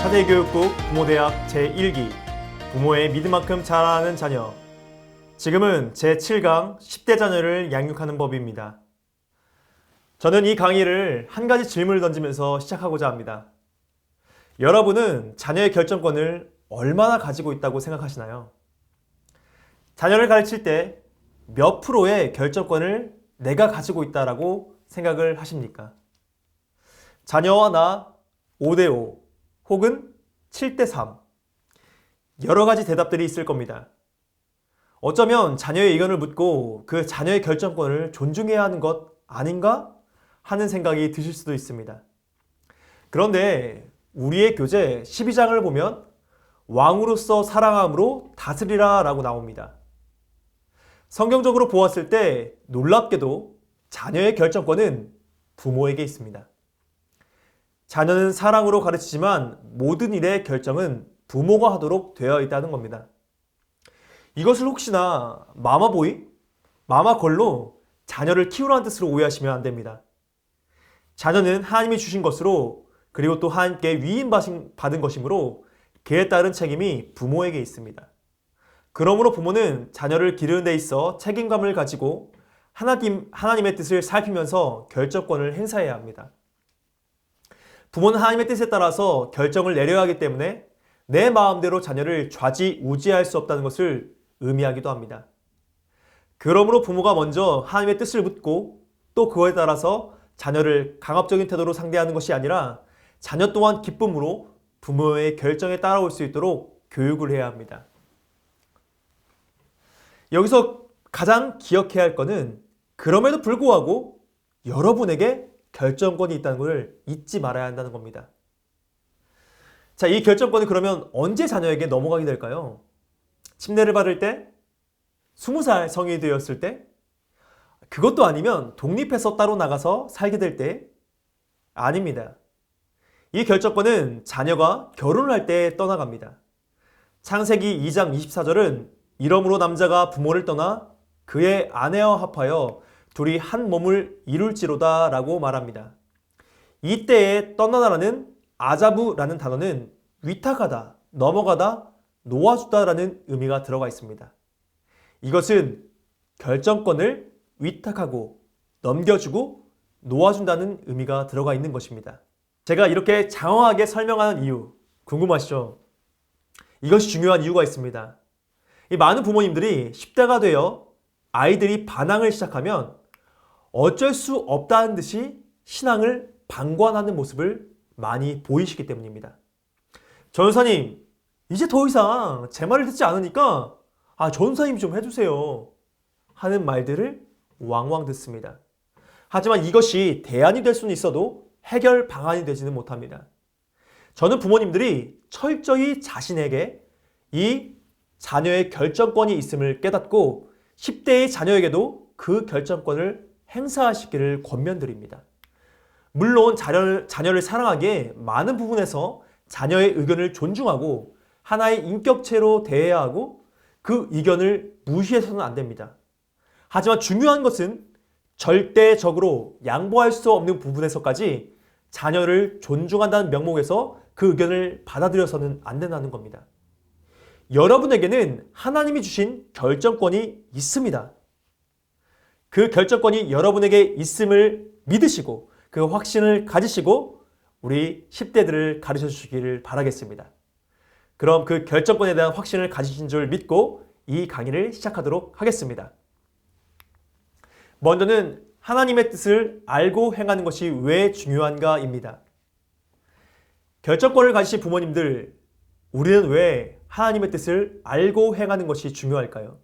차세교육국 부모대학 제1기 부모의 믿음만큼 자라는 자녀. 지금은 제7강 10대 자녀를 양육하는 법입니다. 저는 이 강의를 한 가지 질문을 던지면서 시작하고자 합니다. 여러분은 자녀의 결정권을 얼마나 가지고 있다고 생각하시나요? 자녀를 가르칠 때 몇 프로의 결정권을 내가 가지고 있다라고 생각을 하십니까? 자녀와 나 5대5 혹은 7대3 여러 가지 대답들이 있을 겁니다. 어쩌면 자녀의 의견을 묻고 그 자녀의 결정권을 존중해야 하는 것 아닌가 하는 생각이 드실 수도 있습니다. 그런데 우리의 교재 12장을 보면 왕으로서 사랑함으로 다스리라 라고 나옵니다. 성경적으로 보았을 때 놀랍게도 자녀의 결정권은 부모에게 있습니다. 자녀는 사랑으로 가르치지만 모든 일의 결정은 부모가 하도록 되어 있다는 겁니다. 이것을 혹시나 마마보이, 마마걸로 자녀를 키우라는 뜻으로 오해하시면 안 됩니다. 자녀는 하나님이 주신 것으로 그리고 또 하나님께 위임받은 것이므로 그에 따른 책임이 부모에게 있습니다. 그러므로 부모는 자녀를 기르는 데 있어 책임감을 가지고 하나님의 뜻을 살피면서 결정권을 행사해야 합니다. 부모는 하나님의 뜻에 따라서 결정을 내려야 하기 때문에 내 마음대로 자녀를 좌지우지할 수 없다는 것을 의미하기도 합니다. 그러므로 부모가 먼저 하나님의 뜻을 묻고 또 그거에 따라서 자녀를 강압적인 태도로 상대하는 것이 아니라 자녀 또한 기쁨으로 부모의 결정에 따라올 수 있도록 교육을 해야 합니다. 여기서 가장 기억해야 할 것은 그럼에도 불구하고 여러분에게 결정권이 있다는 것을 잊지 말아야 한다는 겁니다. 자, 이 결정권은 그러면 언제 자녀에게 넘어가게 될까요? 침례를 받을 때? 20살 성인이 되었을 때? 그것도 아니면 독립해서 따로 나가서 살게 될 때? 아닙니다. 이 결정권은 자녀가 결혼을 할 때 떠나갑니다. 창세기 2장 24절은 이러므로 남자가 부모를 떠나 그의 아내와 합하여 둘이 한 몸을 이룰지로다 라고 말합니다. 이때에 떠나다라는 아자부라는 단어는 위탁하다, 넘어가다, 놓아주다 라는 의미가 들어가 있습니다. 이것은 결정권을 위탁하고 넘겨주고 놓아준다는 의미가 들어가 있는 것입니다. 제가 이렇게 장황하게 설명하는 이유 궁금하시죠? 이것이 중요한 이유가 있습니다. 이 많은 부모님들이 10대가 되어 아이들이 반항을 시작하면 어쩔 수 없다는 듯이 신앙을 방관하는 모습을 많이 보이시기 때문입니다. 전사님, 이제 더 이상 제 말을 듣지 않으니까 전사님 좀 해주세요 하는 말들을 왕왕 듣습니다. 하지만 이것이 대안이 될 수는 있어도 해결 방안이 되지는 못합니다. 저는 부모님들이 철저히 자신에게 이 자녀의 결정권이 있음을 깨닫고 10대의 자녀에게도 그 결정권을 행사하시기를 권면드립니다. 물론 자녀를 사랑하기에 많은 부분에서 자녀의 의견을 존중하고 하나의 인격체로 대해야 하고 그 의견을 무시해서는 안 됩니다. 하지만 중요한 것은 절대적으로 양보할 수 없는 부분에서까지 자녀를 존중한다는 명목에서 그 의견을 받아들여서는 안 된다는 겁니다. 여러분에게는 하나님이 주신 결정권이 있습니다. 그 결정권이 여러분에게 있음을 믿으시고 그 확신을 가지시고 우리 10대들을 가르쳐 주시기를 바라겠습니다. 그럼 그 결정권에 대한 확신을 가지신 줄 믿고 이 강의를 시작하도록 하겠습니다. 먼저는 하나님의 뜻을 알고 행하는 것이 왜 중요한가입니다. 결정권을 가지신 부모님들, 우리는 왜 하나님의 뜻을 알고 행하는 것이 중요할까요?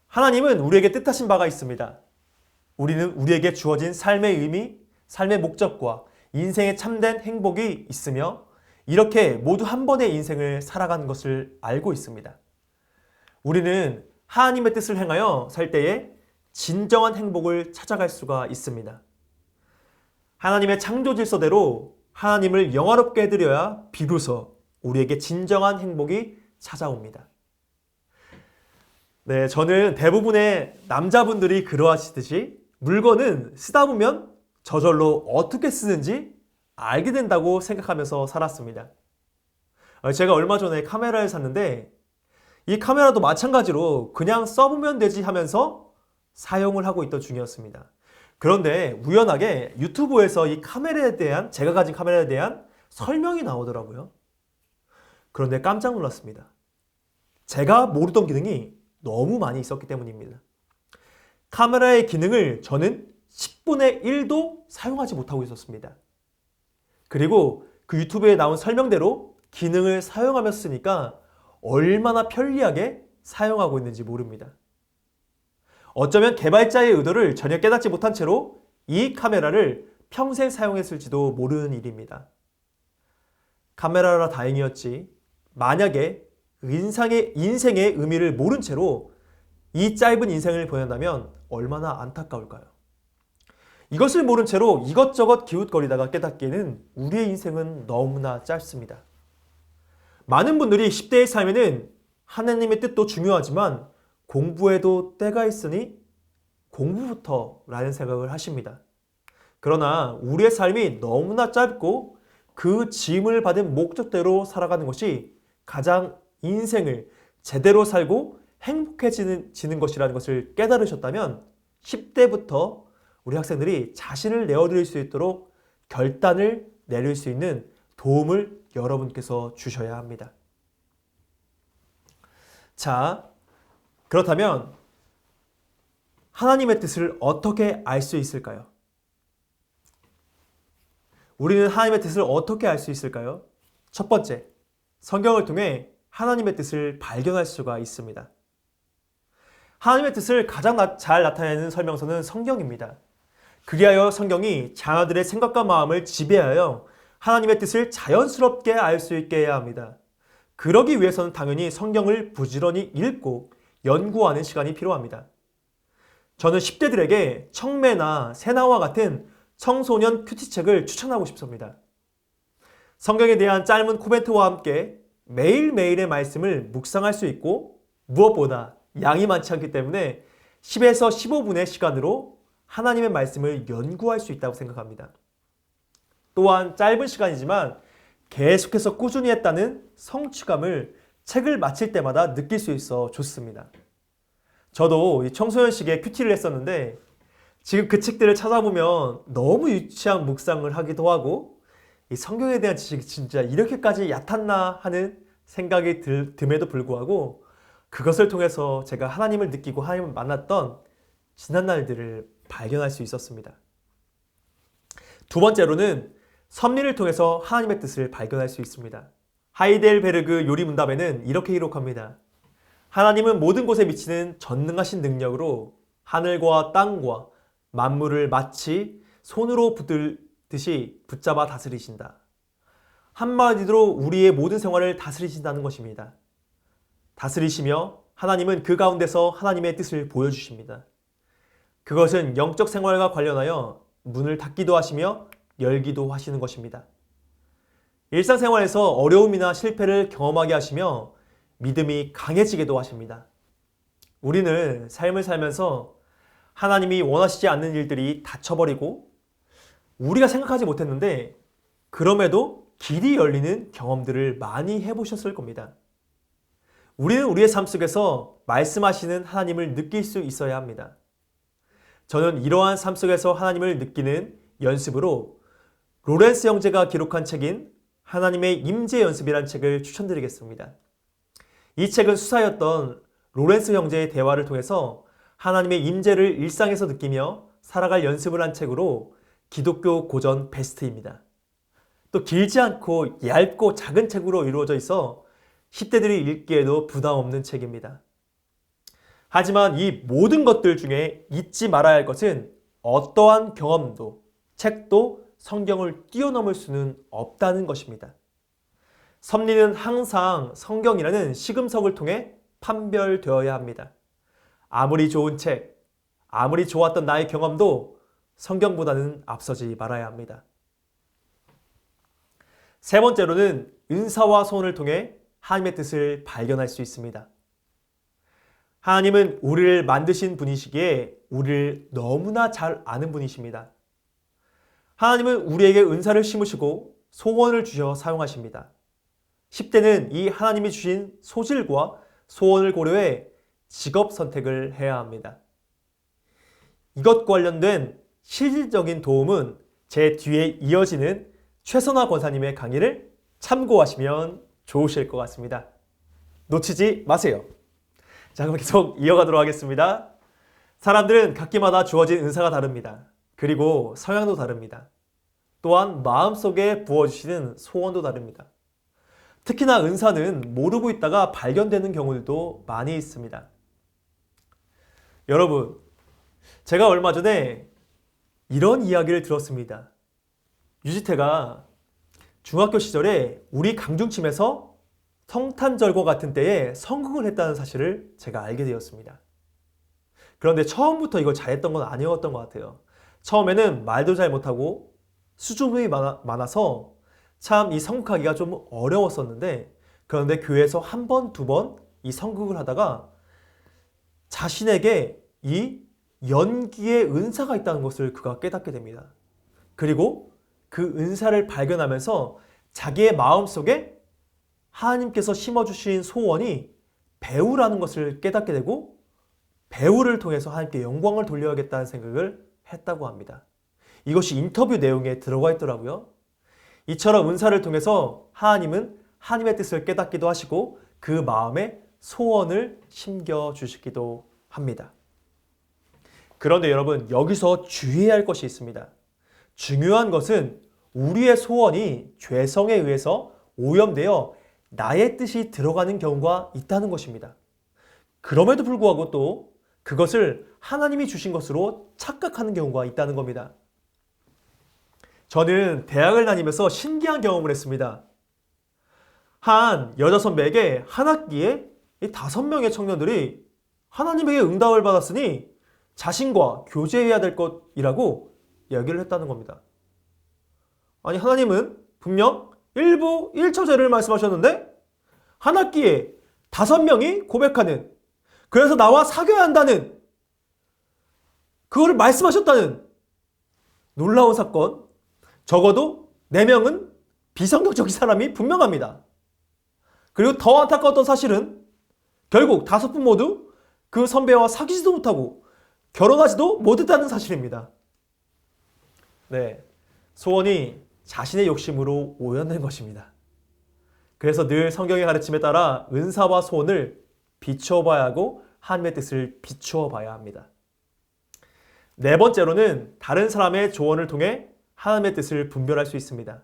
하나님은 우리에게 뜻하신 바가 있습니다. 우리는 우리에게 주어진 삶의 의미, 삶의 목적과 인생의 참된 행복이 있으며 이렇게 모두 한 번의 인생을 살아가는 것을 알고 있습니다. 우리는 하나님의 뜻을 행하여 살 때에 진정한 행복을 찾아갈 수가 있습니다. 하나님의 창조 질서대로 하나님을 영화롭게 해드려야 비로소 우리에게 진정한 행복이 찾아옵니다. 네, 저는 대부분의 남자분들이 그러하시듯이 물건은 쓰다 보면 저절로 어떻게 쓰는지 알게 된다고 생각하면서 살았습니다. 제가 얼마 전에 카메라를 샀는데 이 카메라도 마찬가지로 그냥 써보면 되지 하면서 사용을 하고 있던 중이었습니다. 그런데 우연하게 유튜브에서 이 카메라에 대한, 제가 가진 카메라에 대한 설명이 나오더라고요. 그런데 깜짝 놀랐습니다. 제가 모르던 기능이 너무 많이 있었기 때문입니다. 카메라의 기능을 저는 10분의 1도 사용하지 못하고 있었습니다. 그리고 그 유튜브에 나온 설명대로 기능을 사용하며 쓰니까 얼마나 편리하게 사용하고 있는지 모릅니다. 어쩌면 개발자의 의도를 전혀 깨닫지 못한 채로 이 카메라를 평생 사용했을지도 모르는 일입니다. 카메라라 다행이었지, 만약에 인생의 의미를 모른 채로 이 짧은 인생을 보낸다면 얼마나 안타까울까요? 이것을 모른 채로 이것저것 기웃거리다가 깨닫기에는 우리의 인생은 너무나 짧습니다. 많은 분들이 10대의 삶에는 하나님의 뜻도 중요하지만 공부에도 때가 있으니 공부부터 라는 생각을 하십니다. 그러나 우리의 삶이 너무나 짧고 그 짐을 받은 목적대로 살아가는 것이 가장 인생을 제대로 살고 행복해지는 것이라는 것을 깨달으셨다면 10대부터 우리 학생들이 자신을 내어드릴 수 있도록 결단을 내릴 수 있는 도움을 여러분께서 주셔야 합니다. 자, 그렇다면 하나님의 뜻을 어떻게 알 수 있을까요? 우리는 하나님의 뜻을 어떻게 알 수 있을까요? 첫 번째, 성경을 통해 하나님의 뜻을 발견할 수가 있습니다. 하나님의 뜻을 가장 잘 나타내는 설명서는 성경입니다. 그리하여 성경이 자녀들의 생각과 마음을 지배하여 하나님의 뜻을 자연스럽게 알 수 있게 해야 합니다. 그러기 위해서는 당연히 성경을 부지런히 읽고 연구하는 시간이 필요합니다. 저는 10대들에게 청매나 세나와 같은 청소년 큐티책을 추천하고 싶습니다. 성경에 대한 짧은 코멘트와 함께 매일매일의 말씀을 묵상할 수 있고 무엇보다 양이 많지 않기 때문에 10에서 15분의 시간으로 하나님의 말씀을 연구할 수 있다고 생각합니다. 또한 짧은 시간이지만 계속해서 꾸준히 했다는 성취감을 책을 마칠 때마다 느낄 수 있어 좋습니다. 저도 이 청소년식의 큐티를 했었는데 지금 그 책들을 찾아보면 너무 유치한 묵상을 하기도 하고 이 성경에 대한 지식이 진짜 이렇게까지 얕았나 하는 생각이 듦에도 불구하고 그것을 통해서 제가 하나님을 느끼고 하나님을 만났던 지난 날들을 발견할 수 있었습니다. 두 번째로는 섭리를 통해서 하나님의 뜻을 발견할 수 있습니다. 하이델베르그 요리문답에는 이렇게 기록합니다. 하나님은 모든 곳에 미치는 전능하신 능력으로 하늘과 땅과 만물을 마치 손으로 붙들듯이 붙잡아 다스리신다. 한마디로 우리의 모든 생활을 다스리신다는 것입니다. 다스리시며 하나님은 그 가운데서 하나님의 뜻을 보여주십니다. 그것은 영적 생활과 관련하여 문을 닫기도 하시며 열기도 하시는 것입니다. 일상생활에서 어려움이나 실패를 경험하게 하시며 믿음이 강해지게도 하십니다. 우리는 삶을 살면서 하나님이 원하시지 않는 일들이 닫혀버리고 우리가 생각하지 못했는데 그럼에도 길이 열리는 경험들을 많이 해보셨을 겁니다. 우리는 우리의 삶 속에서 말씀하시는 하나님을 느낄 수 있어야 합니다. 저는 이러한 삶 속에서 하나님을 느끼는 연습으로 로렌스 형제가 기록한 책인 하나님의 임재 연습이라는 책을 추천드리겠습니다. 이 책은 수사였던 로렌스 형제의 대화를 통해서 하나님의 임재를 일상에서 느끼며 살아갈 연습을 한 책으로 기독교 고전 베스트입니다. 또 길지 않고 얇고 작은 책으로 이루어져 있어 10대들이 읽기에도 부담 없는 책입니다. 하지만 이 모든 것들 중에 잊지 말아야 할 것은 어떠한 경험도, 책도 성경을 뛰어넘을 수는 없다는 것입니다. 섭리는 항상 성경이라는 시금석을 통해 판별되어야 합니다. 아무리 좋은 책, 아무리 좋았던 나의 경험도 성경보다는 앞서지 말아야 합니다. 세 번째로는 은사와 소원을 통해 하나님의 뜻을 발견할 수 있습니다. 하나님은 우리를 만드신 분이시기에 우리를 너무나 잘 아는 분이십니다. 하나님은 우리에게 은사를 심으시고 소원을 주셔 사용하십니다. 10대는 이 하나님이 주신 소질과 소원을 고려해 직업 선택을 해야 합니다. 이것 관련된 실질적인 도움은 제 뒤에 이어지는 최선화 권사님의 강의를 참고하시면 좋으실 것 같습니다. 놓치지 마세요. 자, 그럼 계속 이어가도록 하겠습니다. 사람들은 각기마다 주어진 은사가 다릅니다. 그리고 성향도 다릅니다. 또한 마음속에 부어주시는 소원도 다릅니다. 특히나 은사는 모르고 있다가 발견되는 경우들도 많이 있습니다. 여러분, 제가 얼마 전에 이런 이야기를 들었습니다. 유지태가 중학교 시절에 우리 강중침에서 성탄절과 같은 때에 성극을 했다는 사실을 제가 알게 되었습니다. 그런데 처음부터 이걸 잘했던 건 아니었던 것 같아요. 처음에는 말도 잘 못하고 수줍음이 많아서 참 이 성극하기가 좀 어려웠었는데, 그런데 교회에서 한 번, 두 번 이 성극을 하다가 자신에게 이 연기의 은사가 있다는 것을 그가 깨닫게 됩니다. 그리고 그 은사를 발견하면서 자기의 마음속에 하나님께서 심어주신 소원이 배우라는 것을 깨닫게 되고, 배우를 통해서 하나님께 영광을 돌려야겠다는 생각을 했다고 합니다. 이것이 인터뷰 내용에 들어가 있더라고요. 이처럼 은사를 통해서 하나님은 하나님의 뜻을 깨닫기도 하시고 그 마음에 소원을 심겨주시기도 합니다. 그런데 여러분, 여기서 주의해야 할 것이 있습니다. 중요한 것은 우리의 소원이 죄성에 의해서 오염되어 나의 뜻이 들어가는 경우가 있다는 것입니다. 그럼에도 불구하고 또 그것을 하나님이 주신 것으로 착각하는 경우가 있다는 겁니다. 저는 대학을 다니면서 신기한 경험을 했습니다. 한 여자 선배에게 한 학기에 5명의 청년들이 하나님에게 응답을 받았으니 자신과 교제해야 될 것이라고 얘기를 했다는 겁니다. 아니, 하나님은 분명 일부 1처제를 말씀하셨는데 한 학기에 5명이 고백하는, 그래서 나와 사귀어야 한다는, 그거를 말씀하셨다는 놀라운 사건. 적어도 4명은 비성경적인 사람이 분명합니다. 그리고 더 안타까웠던 사실은 결국 5분 모두 그 선배와 사귀지도 못하고 결혼하지도 못했다는 사실입니다. 네, 소원이 자신의 욕심으로 오염된 것입니다. 그래서 늘 성경의 가르침에 따라 은사와 소원을 비추어 봐야 하고 하나님의 뜻을 비추어 봐야 합니다. 네 번째로는 다른 사람의 조언을 통해 하나님의 뜻을 분별할 수 있습니다.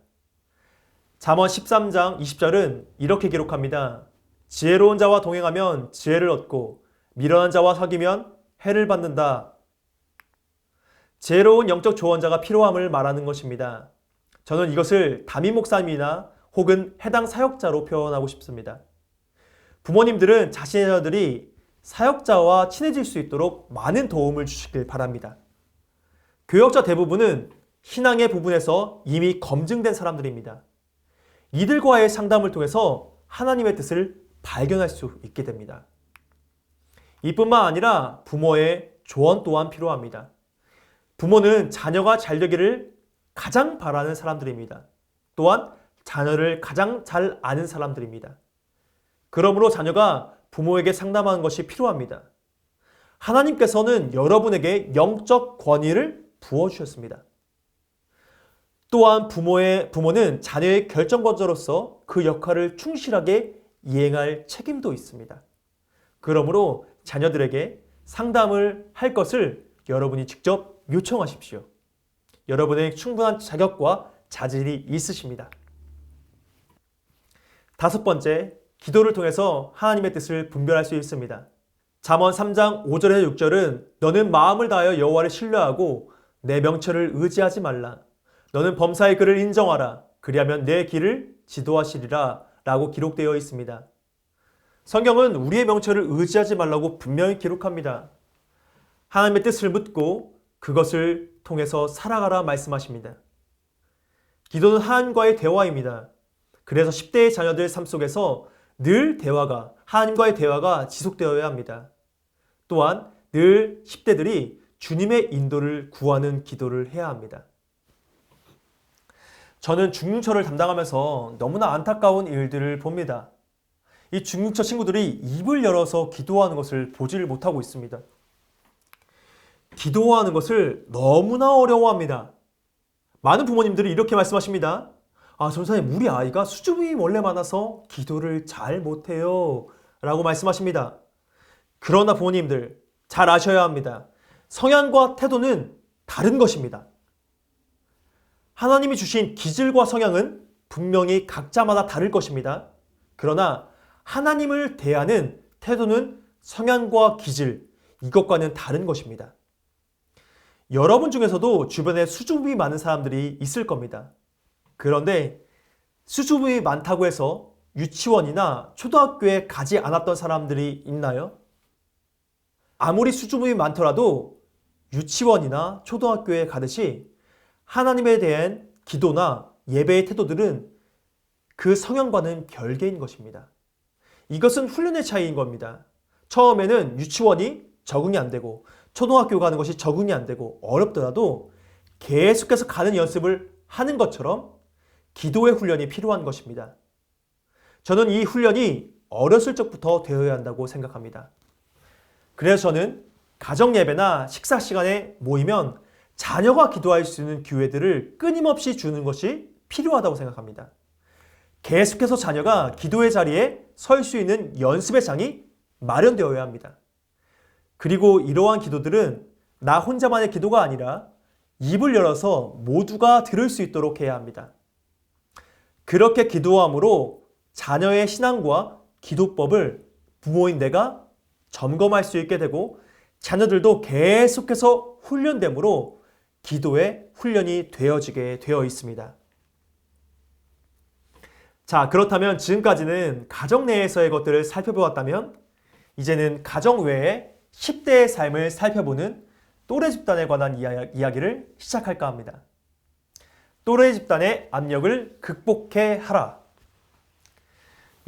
잠언 13장 20절은 이렇게 기록합니다. 지혜로운 자와 동행하면 지혜를 얻고 미련한 자와 사귀면 해를 받는다. 지혜로운 영적 조언자가 필요함을 말하는 것입니다. 저는 이것을 담임 목사님이나 혹은 해당 사역자로 표현하고 싶습니다. 부모님들은 자신의 자녀들이 사역자와 친해질 수 있도록 많은 도움을 주시길 바랍니다. 교역자 대부분은 신앙의 부분에서 이미 검증된 사람들입니다. 이들과의 상담을 통해서 하나님의 뜻을 발견할 수 있게 됩니다. 이뿐만 아니라 부모의 조언 또한 필요합니다. 부모는 자녀가 잘 되기를 가장 바라는 사람들입니다. 또한 자녀를 가장 잘 아는 사람들입니다. 그러므로 자녀가 부모에게 상담하는 것이 필요합니다. 하나님께서는 여러분에게 영적 권위를 부어주셨습니다. 또한 부모는 자녀의 결정권자로서 그 역할을 충실하게 이행할 책임도 있습니다. 그러므로 자녀들에게 상담을 할 것을 여러분이 직접 요청하십시오. 여러분의 충분한 자격과 자질이 있으십니다. 5번째, 기도를 통해서 하나님의 뜻을 분별할 수 있습니다. 잠언 3장 5절에서 6절은 너는 마음을 다하여 여호와를 신뢰하고 내 명철을 의지하지 말라. 너는 범사의 그를 인정하라. 그리하면 내 길을 지도하시리라 라고 기록되어 있습니다. 성경은 우리의 명철을 의지하지 말라고 분명히 기록합니다. 하나님의 뜻을 묻고 그것을 통해서 살아가라 말씀하십니다. 기도는 하나님과의 대화입니다. 그래서 10대의 자녀들 삶 속에서 늘 하나님과의 대화가 지속되어야 합니다. 또한 늘 10대들이 주님의 인도를 구하는 기도를 해야 합니다. 저는 중등처를 담당하면서 너무나 안타까운 일들을 봅니다. 이 중등처 친구들이 입을 열어서 기도하는 것을 보지를 못하고 있습니다. 기도하는 것을 너무나 어려워합니다. 많은 부모님들이 이렇게 말씀하십니다. 전사님, 우리 아이가 수줍음이 원래 많아서 기도를 잘 못해요 라고 말씀하십니다. 그러나 부모님들 잘 아셔야 합니다. 성향과 태도는 다른 것입니다. 하나님이 주신 기질과 성향은 분명히 각자마다 다를 것입니다. 그러나 하나님을 대하는 태도는 성향과 기질, 이것과는 다른 것입니다. 여러분 중에서도 주변에 수줍음이 많은 사람들이 있을 겁니다. 그런데 수줍음이 많다고 해서 유치원이나 초등학교에 가지 않았던 사람들이 있나요? 아무리 수줍음이 많더라도 유치원이나 초등학교에 가듯이 하나님에 대한 기도나 예배의 태도들은 그 성향과는 별개인 것입니다. 이것은 훈련의 차이인 겁니다. 처음에는 유치원이 적응이 안 되고 초등학교 가는 것이 적응이 안 되고 어렵더라도 계속해서 가는 연습을 하는 것처럼 기도의 훈련이 필요한 것입니다. 저는 이 훈련이 어렸을 적부터 되어야 한다고 생각합니다. 그래서 저는 가정 예배나 식사 시간에 모이면 자녀가 기도할 수 있는 기회들을 끊임없이 주는 것이 필요하다고 생각합니다. 계속해서 자녀가 기도의 자리에 설 수 있는 연습의 장이 마련되어야 합니다. 그리고 이러한 기도들은 나 혼자만의 기도가 아니라 입을 열어서 모두가 들을 수 있도록 해야 합니다. 그렇게 기도함으로 자녀의 신앙과 기도법을 부모인 내가 점검할 수 있게 되고 자녀들도 계속해서 훈련됨으로 기도의 훈련이 되어지게 되어 있습니다. 자, 그렇다면 지금까지는 가정 내에서의 것들을 살펴보았다면 이제는 가정 외에 10대의 삶을 살펴보는 또래 집단에 관한 이야기를 시작할까 합니다. 또래 집단의 압력을 극복해 하라.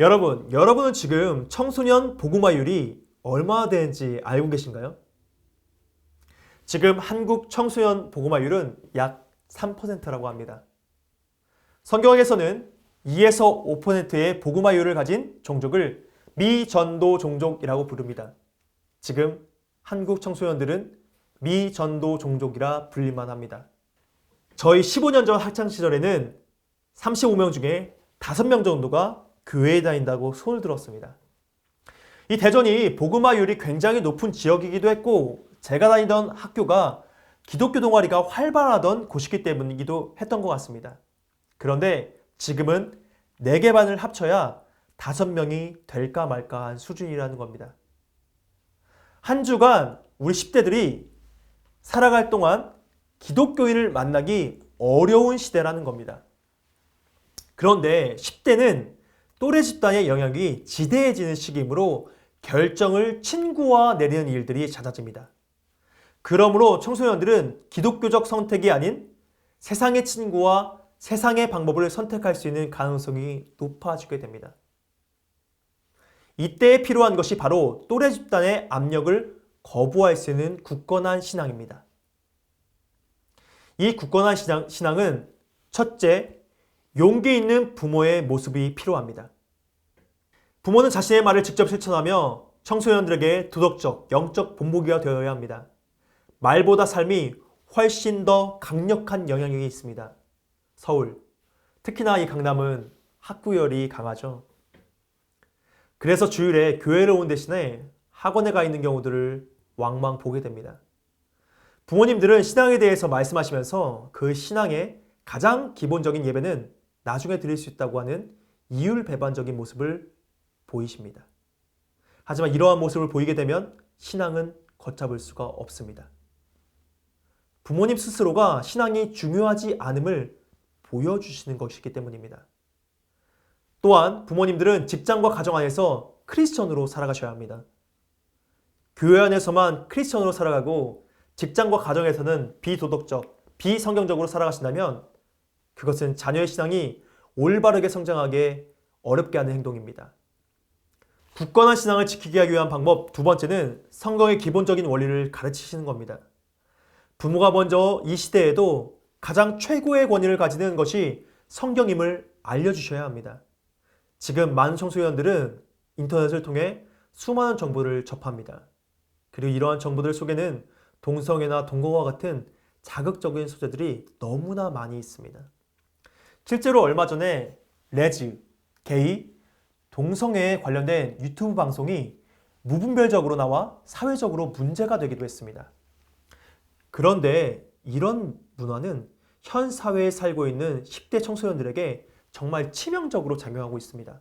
여러분은 지금 청소년 복음화율이 얼마나 되는지 알고 계신가요? 지금 한국 청소년 복음화율은 약 3%라고 합니다. 성경에서는 2에서 5%의 복음화율을 가진 종족을 미전도 종족이라고 부릅니다. 지금 한국 청소년들은 미전도 종족이라 불릴만 합니다. 저희 15년 전 학창시절에는 35명 중에 5명 정도가 교회에 다닌다고 손을 들었습니다. 이 대전이 복음화율이 굉장히 높은 지역이기도 했고 제가 다니던 학교가 기독교 동아리가 활발하던 곳이기 때문이기도 했던 것 같습니다. 그런데 지금은 4개 반을 합쳐야 5명이 될까 말까 한 수준이라는 겁니다. 한 주간 우리 10대들이 살아갈 동안 기독교인을 만나기 어려운 시대라는 겁니다. 그런데 10대는 또래 집단의 영향이 지대해지는 시기이므로 결정을 친구와 내리는 일들이 잦아집니다. 그러므로 청소년들은 기독교적 선택이 아닌 세상의 친구와 세상의 방법을 선택할 수 있는 가능성이 높아지게 됩니다. 이때 필요한 것이 바로 또래 집단의 압력을 거부할 수 있는 굳건한 신앙입니다. 이 굳건한 신앙은 첫째, 용기 있는 부모의 모습이 필요합니다. 부모는 자신의 말을 직접 실천하며 청소년들에게 도덕적, 영적 본보기가 되어야 합니다. 말보다 삶이 훨씬 더 강력한 영향력이 있습니다. 서울, 특히나 이 강남은 학구열이 강하죠. 그래서 주일에 교회를 온 대신에 학원에 가 있는 경우들을 왕왕 보게 됩니다. 부모님들은 신앙에 대해서 말씀하시면서 그 신앙의 가장 기본적인 예배는 나중에 드릴 수 있다고 하는 이율배반적인 모습을 보이십니다. 하지만 이러한 모습을 보이게 되면 신앙은 걷잡을 수가 없습니다. 부모님 스스로가 신앙이 중요하지 않음을 보여주시는 것이기 때문입니다. 또한 부모님들은 직장과 가정 안에서 크리스천으로 살아가셔야 합니다. 교회 안에서만 크리스천으로 살아가고 직장과 가정에서는 비도덕적, 비성경적으로 살아가신다면 그것은 자녀의 신앙이 올바르게 성장하게 어렵게 하는 행동입니다. 굳건한 신앙을 지키기 위한 방법 두 번째는 성경의 기본적인 원리를 가르치시는 겁니다. 부모가 먼저 이 시대에도 가장 최고의 권위를 가지는 것이 성경임을 알려주셔야 합니다. 지금 많은 청소년들은 인터넷을 통해 수많은 정보를 접합니다. 그리고 이러한 정보들 속에는 동성애나 동거와 같은 자극적인 소재들이 너무나 많이 있습니다. 실제로 얼마 전에 레즈, 게이, 동성애에 관련된 유튜브 방송이 무분별적으로 나와 사회적으로 문제가 되기도 했습니다. 그런데 이런 문화는 현 사회에 살고 있는 10대 청소년들에게 정말 치명적으로 작용하고 있습니다.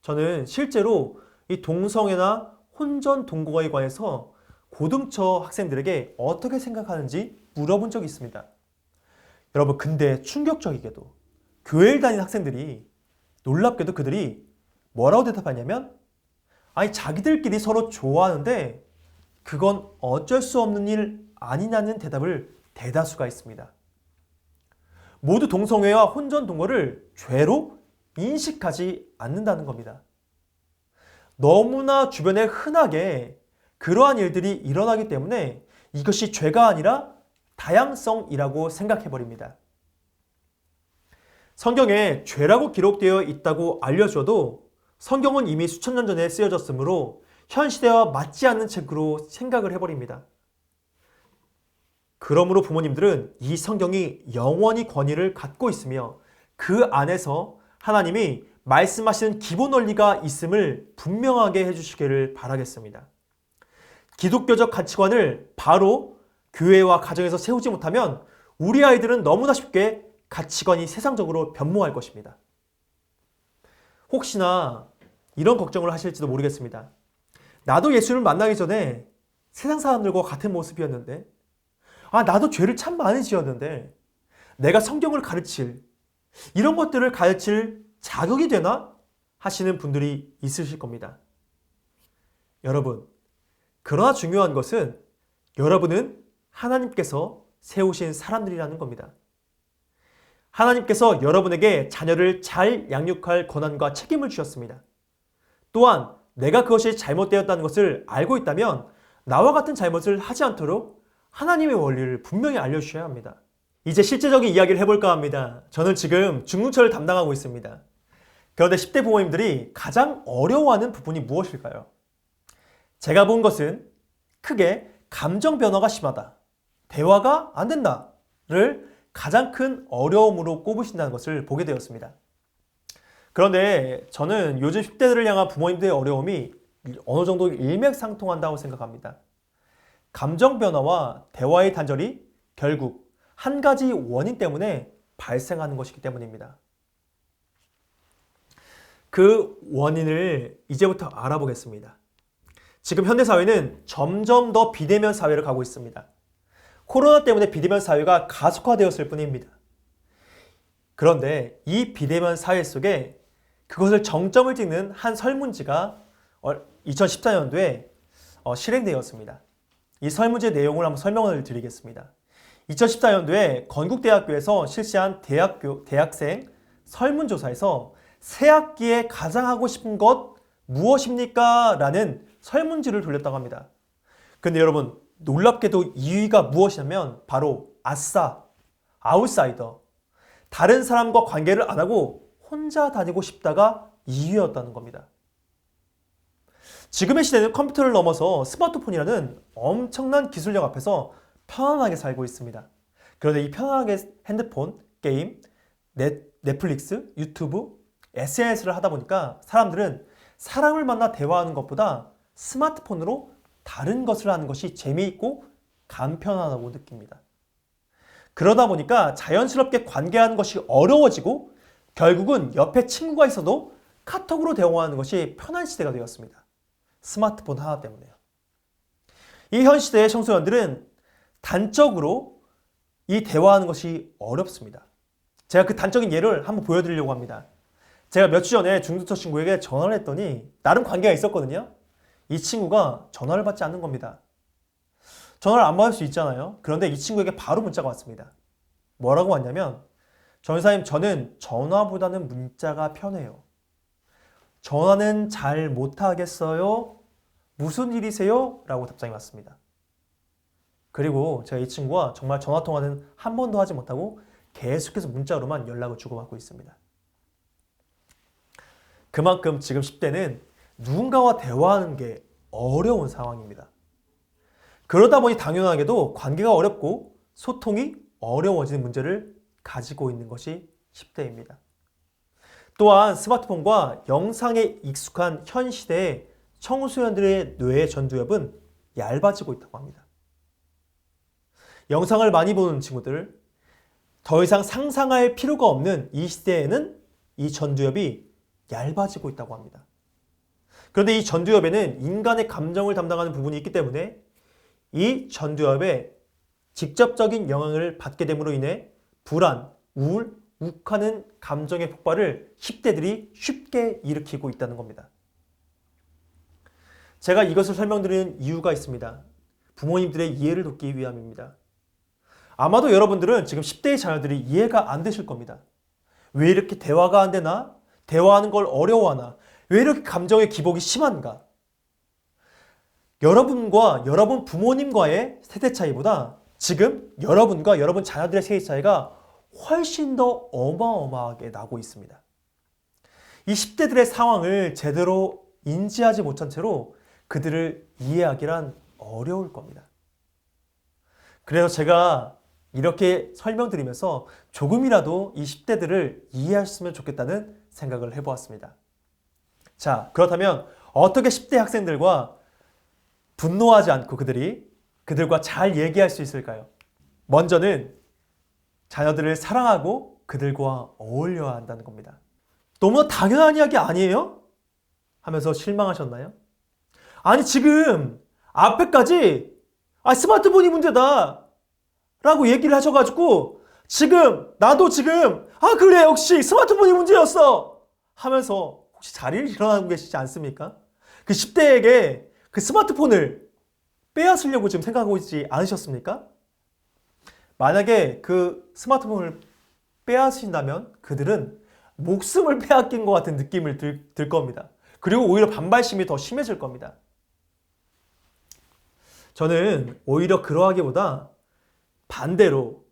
저는 실제로 이 동성애나 혼전 동거에 관해서 고등처 학생들에게 어떻게 생각하는지 물어본 적이 있습니다. 여러분, 근데 충격적이게도 교회를 다니는 학생들이 놀랍게도 그들이 뭐라고 대답하냐면 아니 자기들끼리 서로 좋아하는데 그건 어쩔 수 없는 일 아니냐는 대답을 대다수가 있습니다. 모두 동성애와 혼전 동거를 죄로 인식하지 않는다는 겁니다. 너무나 주변에 흔하게 그러한 일들이 일어나기 때문에 이것이 죄가 아니라 다양성이라고 생각해버립니다. 성경에 죄라고 기록되어 있다고 알려줘도 성경은 이미 수천 년 전에 쓰여졌으므로 현 시대와 맞지 않는 책으로 생각을 해버립니다. 그러므로 부모님들은 이 성경이 영원히 권위를 갖고 있으며 그 안에서 하나님이 말씀하시는 기본 원리가 있음을 분명하게 해주시기를 바라겠습니다. 기독교적 가치관을 바로 교회와 가정에서 세우지 못하면 우리 아이들은 너무나 쉽게 가치관이 세상적으로 변모할 것입니다. 혹시나 이런 걱정을 하실지도 모르겠습니다. 나도 예수를 만나기 전에 세상 사람들과 같은 모습이었는데 나도 죄를 참 많이 지었는데 내가 성경을 가르칠 이런 것들을 가르칠 자격이 되나? 하시는 분들이 있으실 겁니다. 여러분, 그러나 중요한 것은 여러분은 하나님께서 세우신 사람들이라는 겁니다. 하나님께서 여러분에게 자녀를 잘 양육할 권한과 책임을 주셨습니다. 또한 내가 그것이 잘못되었다는 것을 알고 있다면 나와 같은 잘못을 하지 않도록 하나님의 원리를 분명히 알려주셔야 합니다. 이제 실제적인 이야기를 해볼까 합니다. 저는 지금 중등처를 담당하고 있습니다. 그런데 10대 부모님들이 가장 어려워하는 부분이 무엇일까요? 제가 본 것은 크게 감정 변화가 심하다, 대화가 안 된다를 가장 큰 어려움으로 꼽으신다는 것을 보게 되었습니다. 그런데 저는 요즘 10대들을 향한 부모님들의 어려움이 어느 정도 일맥상통한다고 생각합니다. 감정 변화와 대화의 단절이 결국 한 가지 원인 때문에 발생하는 것이기 때문입니다. 그 원인을 이제부터 알아보겠습니다. 지금 현대사회는 점점 더 비대면 사회를 가고 있습니다. 코로나 때문에 비대면 사회가 가속화되었을 뿐입니다. 그런데 이 비대면 사회 속에 그것을 정점을 찍는 한 설문지가 2014년도에 실행되었습니다. 이 설문지의 내용을 한번 설명을 드리겠습니다. 2014년도에 건국대학교에서 실시한 대학생 설문조사에서 새 학기에 가장 하고 싶은 것 무엇입니까? 라는 설문지를 돌렸다고 합니다. 근데 여러분, 놀랍게도 2위가 무엇이냐면 바로 아싸, 아웃사이더, 다른 사람과 관계를 안 하고 혼자 다니고 싶다가 2위였다는 겁니다. 지금의 시대는 컴퓨터를 넘어서 스마트폰이라는 엄청난 기술력 앞에서 편안하게 살고 있습니다. 그런데 이 편안하게 핸드폰, 게임, 넷플릭스, 유튜브, SNS를 하다 보니까 사람들은 사람을 만나 대화하는 것보다 스마트폰으로 다른 것을 하는 것이 재미있고 간편하다고 느낍니다. 그러다 보니까 자연스럽게 관계하는 것이 어려워지고 결국은 옆에 친구가 있어도 카톡으로 대화하는 것이 편한 시대가 되었습니다. 스마트폰 하나 때문에요. 이 현 시대의 청소년들은 단적으로 이 대화하는 것이 어렵습니다. 제가 그 단적인 예를 한번 보여드리려고 합니다. 제가 몇 주 전에 중등처 친구에게 전화를 했더니 나름 관계가 있었거든요. 이 친구가 전화를 받지 않는 겁니다. 전화를 안 받을 수 있잖아요. 그런데 이 친구에게 바로 문자가 왔습니다. 뭐라고 왔냐면, 전사님, 저는 전화보다는 문자가 편해요. 전화는 잘 못하겠어요? 무슨 일이세요? 라고 답장이 왔습니다. 그리고 제가 이 친구와 정말 전화통화는 한 번도 하지 못하고 계속해서 문자로만 연락을 주고받고 있습니다. 그만큼 지금 10대는 누군가와 대화하는 게 어려운 상황입니다. 그러다 보니 당연하게도 관계가 어렵고 소통이 어려워지는 문제를 가지고 있는 것이 10대입니다. 또한 스마트폰과 영상에 익숙한 현 시대의 청소년들의 뇌의 전두엽은 얇아지고 있다고 합니다. 영상을 많이 보는 친구들, 더 이상 상상할 필요가 없는 이 시대에는 이 전두엽이 얇아지고 있다고 합니다. 그런데 이 전두엽에는 인간의 감정을 담당하는 부분이 있기 때문에 이 전두엽에 직접적인 영향을 받게 됨으로 인해 불안, 우울, 욱하는 감정의 폭발을 10대들이 쉽게 일으키고 있다는 겁니다. 제가 이것을 설명드리는 이유가 있습니다. 부모님들의 이해를 돕기 위함입니다. 아마도 여러분들은 지금 10대의 자녀들이 이해가 안 되실 겁니다. 왜 이렇게 대화가 안 되나? 대화하는 걸 어려워하나? 왜 이렇게 감정의 기복이 심한가? 여러분과 여러분 부모님과의 세대 차이보다 지금 여러분과 여러분 자녀들의 세대 차이가 훨씬 더 어마어마하게 나고 있습니다. 이 10대들의 상황을 제대로 인지하지 못한 채로 그들을 이해하기란 어려울 겁니다. 그래서 제가 이렇게 설명드리면서 조금이라도 이 10대들을 이해하셨으면 좋겠다는 생각을 해보았습니다. 자, 그렇다면 어떻게 10대 학생들과 분노하지 않고 그들과 잘 얘기할 수 있을까요? 먼저는 자녀들을 사랑하고 그들과 어울려야 한다는 겁니다. 너무나 당연한 이야기 아니에요? 하면서 실망하셨나요? 아니 지금 앞에까지 스마트폰이 문제다 라고 얘기를 하셔가지고 나도 지금 그래 역시 스마트폰이 문제였어 하면서 혹시 자리를 일어나고 계시지 않습니까? 그 10대에게 그 스마트폰을 빼앗으려고 지금 생각하고 있지 않으셨습니까? 만약에 그 스마트폰을 빼앗으신다면 그들은 목숨을 빼앗긴 것 같은 느낌을 들 겁니다. 그리고 오히려 반발심이 더 심해질 겁니다. 저는 오히려 그러하기보다 반대로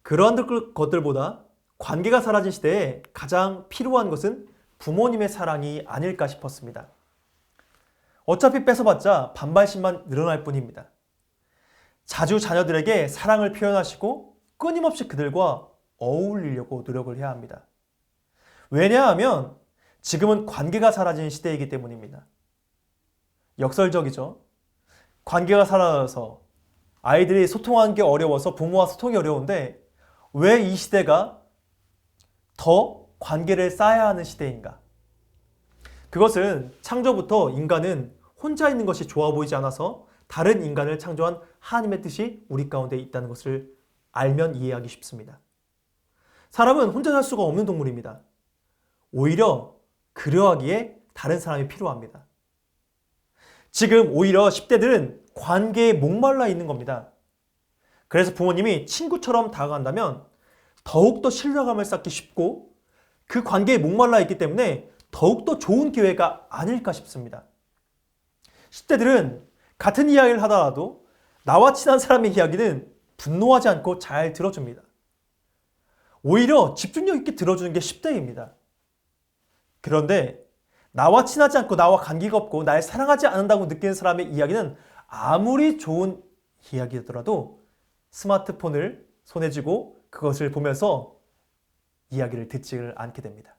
그러한 것들보다 관계가 사라진 시대에 가장 필요한 것은 부모님의 사랑이 아닐까 싶었습니다. 어차피 뺏어봤자 반발심만 늘어날 뿐입니다. 자주 자녀들에게 사랑을 표현하시고 끊임없이 그들과 어울리려고 노력을 해야 합니다. 왜냐하면 지금은 관계가 사라진 시대이기 때문입니다. 역설적이죠. 관계가 사라져서 아이들이 소통하는 게 어려워서 부모와 소통이 어려운데 왜 이 시대가 더 관계를 쌓아야 하는 시대인가? 그것은 창조부터 인간은 혼자 있는 것이 좋아 보이지 않아서 다른 인간을 창조한 하나님의 뜻이 우리 가운데 있다는 것을 알면 이해하기 쉽습니다. 사람은 혼자 살 수가 없는 동물입니다. 오히려 그러하기에 다른 사람이 필요합니다. 지금 오히려 10대들은 관계에 목말라 있는 겁니다. 그래서 부모님이 친구처럼 다가간다면 더욱더 신뢰감을 쌓기 쉽고 그 관계에 목말라 있기 때문에 더욱더 좋은 기회가 아닐까 싶습니다. 10대들은 같은 이야기를 하더라도 나와 친한 사람의 이야기는 분노하지 않고 잘 들어줍니다. 오히려 집중력 있게 들어주는 게 10대입니다. 그런데 나와 친하지 않고 나와 관계가 없고 날 사랑하지 않는다고 느끼는 사람의 이야기는 아무리 좋은 이야기더라도 스마트폰을 손에 쥐고 그것을 보면서 이야기를 듣지를 않게 됩니다.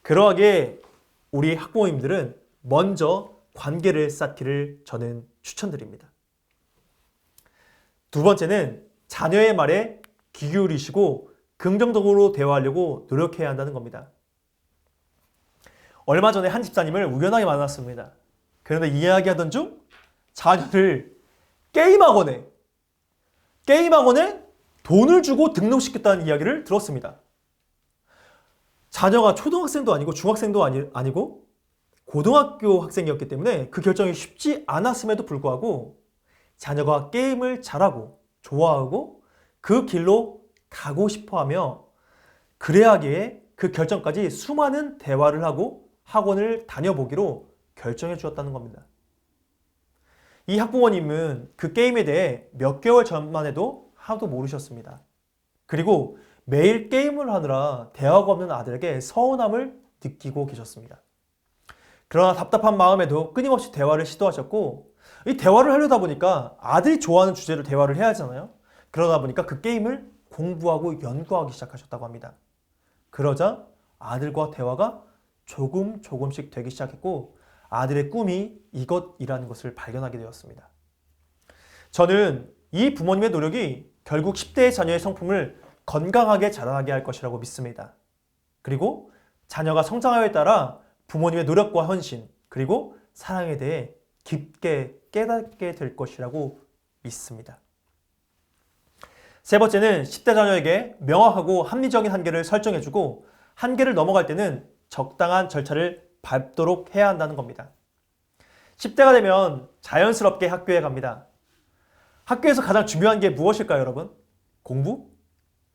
그러하기에 우리 학부모님들은 먼저 관계를 쌓기를 저는 추천드립니다. 두 번째는 자녀의 말에 귀 기울이시고 긍정적으로 대화하려고 노력해야 한다는 겁니다. 얼마 전에 한 집사님을 우연하게 만났습니다. 그런데 이야기하던 중 자녀를 게임학원에 돈을 주고 등록시켰다는 이야기를 들었습니다. 자녀가 초등학생도 아니고 중학생도 아니고 고등학교 학생이었기 때문에 그 결정이 쉽지 않았음에도 불구하고 자녀가 게임을 잘하고 좋아하고 그 길로 가고 싶어하며 그래야 하기에 그 결정까지 수많은 대화를 하고 학원을 다녀보기로 결정해 주었다는 겁니다. 이 학부모님은 그 게임에 대해 몇 개월 전만 해도 하나도 모르셨습니다. 그리고 매일 게임을 하느라 대화가 없는 아들에게 서운함을 느끼고 계셨습니다. 그러나 답답한 마음에도 끊임없이 대화를 시도하셨고, 이 대화를 하려다 보니까 아들이 좋아하는 주제로 대화를 해야 하잖아요. 그러다 보니까 그 게임을 공부하고 연구하기 시작하셨다고 합니다. 그러자 아들과 대화가 조금씩 되기 시작했고, 아들의 꿈이 이것이라는 것을 발견하게 되었습니다. 저는 이 부모님의 노력이 결국 10대의 자녀의 성품을 건강하게 자라나게 할 것이라고 믿습니다. 그리고 자녀가 성장하여에 따라 부모님의 노력과 헌신, 그리고 사랑에 대해 깊게 깨닫게 될 것이라고 믿습니다. 세 번째는 10대 자녀에게 명확하고 합리적인 한계를 설정해주고, 한계를 넘어갈 때는 적당한 절차를 밟도록 해야 한다는 겁니다. 10대가 되면 자연스럽게 학교에 갑니다. 학교에서 가장 중요한 게 무엇일까요, 여러분? 공부?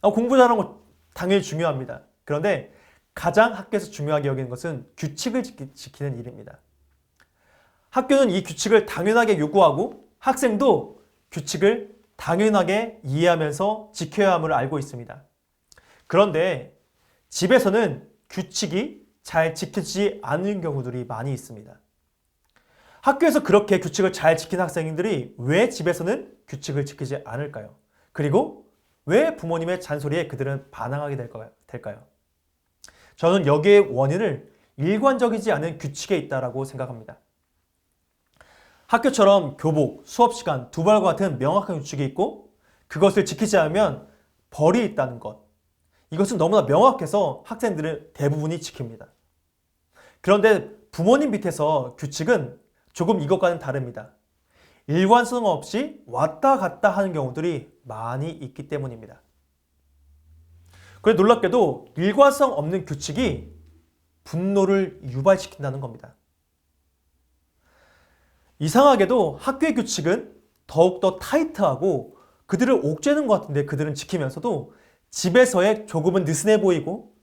공부 잘하는 거 당연히 중요합니다. 그런데 가장 학교에서 중요하게 여기는 것은 규칙을 지키는 일입니다. 학교는 이 규칙을 당연하게 요구하고, 학생도 규칙을 당연하게 이해하면서 지켜야 함을 알고 있습니다. 그런데 집에서는 규칙이 잘 지켜지지 않는 경우들이 많이 있습니다. 학교에서 그렇게 규칙을 잘 지키는 학생들이 왜 집에서는 규칙을 지키지 않을까요? 그리고 왜 부모님의 잔소리에 그들은 반항하게 될까요? 저는 여기에 원인을 일관적이지 않은 규칙에 있다고 생각합니다. 학교처럼 교복, 수업시간, 두발과 같은 명확한 규칙이 있고, 그것을 지키지 않으면 벌이 있다는 것. 이것은 너무나 명확해서 학생들은 대부분이 지킵니다. 그런데 부모님 밑에서 규칙은 조금 이것과는 다릅니다. 일관성 없이 왔다 갔다 하는 경우들이 많이 있기 때문입니다. 그런데 놀랍게도 일관성 없는 규칙이 분노를 유발시킨다는 겁니다. 이상하게도 학교의 규칙은 더욱더 타이트하고 그들을 옥죄는 것 같은데, 그들은 지키면서도 집에서의 조금은 느슨해 보이고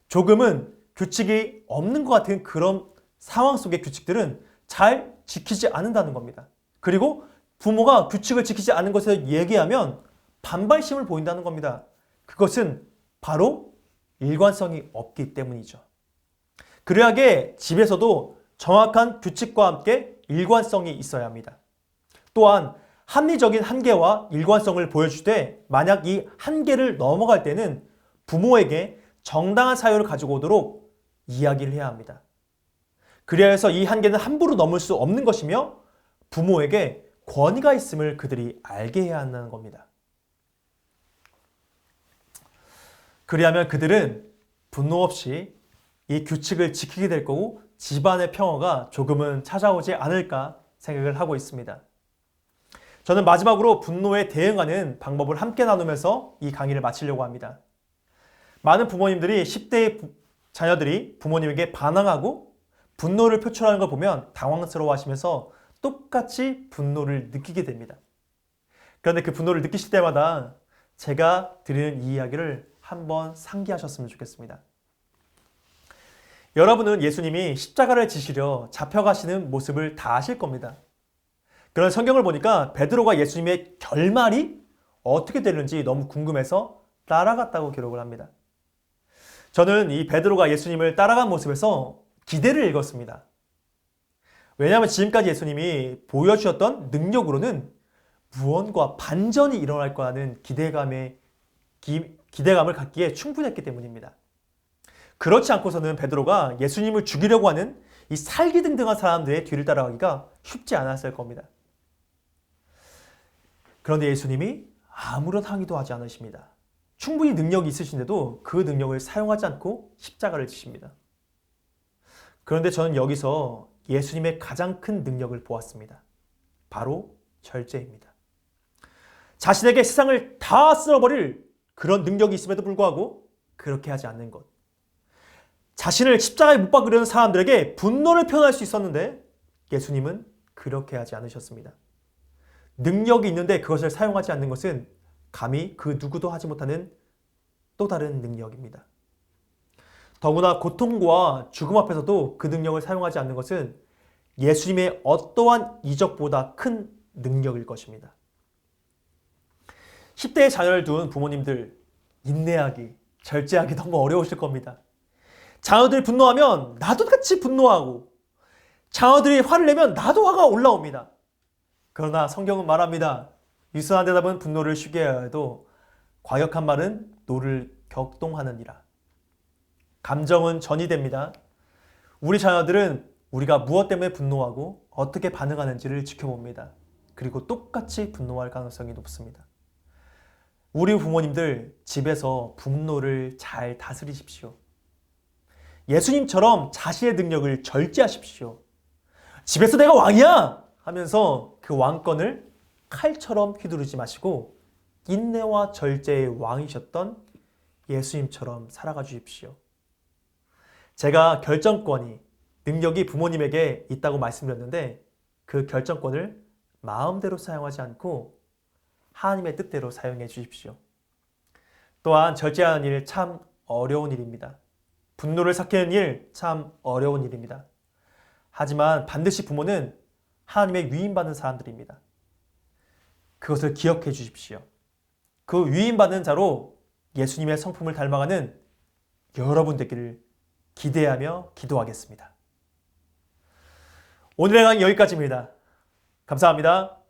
조금은 규칙이 없는 것 같은 그런 상황 속의 규칙들은 잘 지키지 않는다는 겁니다. 그리고 부모가 규칙을 지키지 않은 것에 얘기하면 반발심을 보인다는 겁니다. 그것은 바로 일관성이 없기 때문이죠. 그러하게 집에서도 정확한 규칙과 함께 일관성이 있어야 합니다. 또한 합리적인 한계와 일관성을 보여주되, 만약 이 한계를 넘어갈 때는 부모에게 정당한 사유를 가지고 오도록 이야기를 해야 합니다. 그래야 해서 이 한계는 함부로 넘을 수 없는 것이며 부모에게 권위가 있음을 그들이 알게 해야 한다는 겁니다. 그리하면 그들은 분노 없이 이 규칙을 지키게 될 거고, 집안의 평화가 조금은 찾아오지 않을까 생각을 하고 있습니다. 저는 마지막으로 분노에 대응하는 방법을 함께 나누면서 이 강의를 마치려고 합니다. 많은 부모님들이 10대의 자녀들이 부모님에게 반항하고 분노를 표출하는 걸 보면 당황스러워 하시면서 똑같이 분노를 느끼게 됩니다. 그런데 그 분노를 느끼실 때마다 제가 드리는 이 이야기를 한번 상기하셨으면 좋겠습니다. 여러분은 예수님이 십자가를 지시려 잡혀가시는 모습을 다 아실 겁니다. 그런 성경을 보니까 베드로가 예수님의 결말이 어떻게 되는지 너무 궁금해서 따라갔다고 기록을 합니다. 저는 이 베드로가 예수님을 따라간 모습에서 기대를 읽었습니다. 왜냐하면 지금까지 예수님이 보여주셨던 능력으로는 무언가 반전이 일어날 거라는 기대감을 갖기에 충분했기 때문입니다. 그렇지 않고서는 베드로가 예수님을 죽이려고 하는 이 살기등등한 사람들의 뒤를 따라가기가 쉽지 않았을 겁니다. 그런데 예수님이 아무런 항의도 하지 않으십니다. 충분히 능력이 있으신데도 그 능력을 사용하지 않고 십자가를 지십니다. 그런데 저는 여기서 예수님의 가장 큰 능력을 보았습니다. 바로 절제입니다. 자신에게 세상을 다 쓸어버릴 그런 능력이 있음에도 불구하고 그렇게 하지 않는 것. 자신을 십자가에 못 박으려는 사람들에게 분노를 표현할 수 있었는데 예수님은 그렇게 하지 않으셨습니다. 능력이 있는데 그것을 사용하지 않는 것은 감히 그 누구도 하지 못하는 또 다른 능력입니다. 더구나 고통과 죽음 앞에서도 그 능력을 사용하지 않는 것은 예수님의 어떠한 이적보다 큰 능력일 것입니다. 10대의 자녀를 둔 부모님들, 인내하기, 절제하기 너무 어려우실 겁니다. 자녀들이 분노하면 나도 같이 분노하고, 자녀들이 화를 내면 나도 화가 올라옵니다. 그러나 성경은 말합니다. 유순한 대답은 분노를 쉬게 해야 해도 과격한 말은 노를 격동하느니라. 감정은 전이 됩니다. 우리 자녀들은 우리가 무엇 때문에 분노하고 어떻게 반응하는지를 지켜봅니다. 그리고 똑같이 분노할 가능성이 높습니다. 우리 부모님들 집에서 분노를 잘 다스리십시오. 예수님처럼 자신의 능력을 절제하십시오. 집에서 내가 왕이야! 하면서 그 왕권을 칼처럼 휘두르지 마시고 인내와 절제의 왕이셨던 예수님처럼 살아가 주십시오. 제가 결정권이, 능력이 부모님에게 있다고 말씀드렸는데 그 결정권을 마음대로 사용하지 않고 하나님의 뜻대로 사용해 주십시오. 또한 절제하는 일 참 어려운 일입니다. 분노를 삭히는 일 참 어려운 일입니다. 하지만 반드시 부모는 하나님의 위임받은 사람들입니다. 그것을 기억해 주십시오. 그 위임받은 자로 예수님의 성품을 닮아가는 여러분 되기를 기대하며 기도하겠습니다. 오늘의 강의 여기까지입니다. 감사합니다.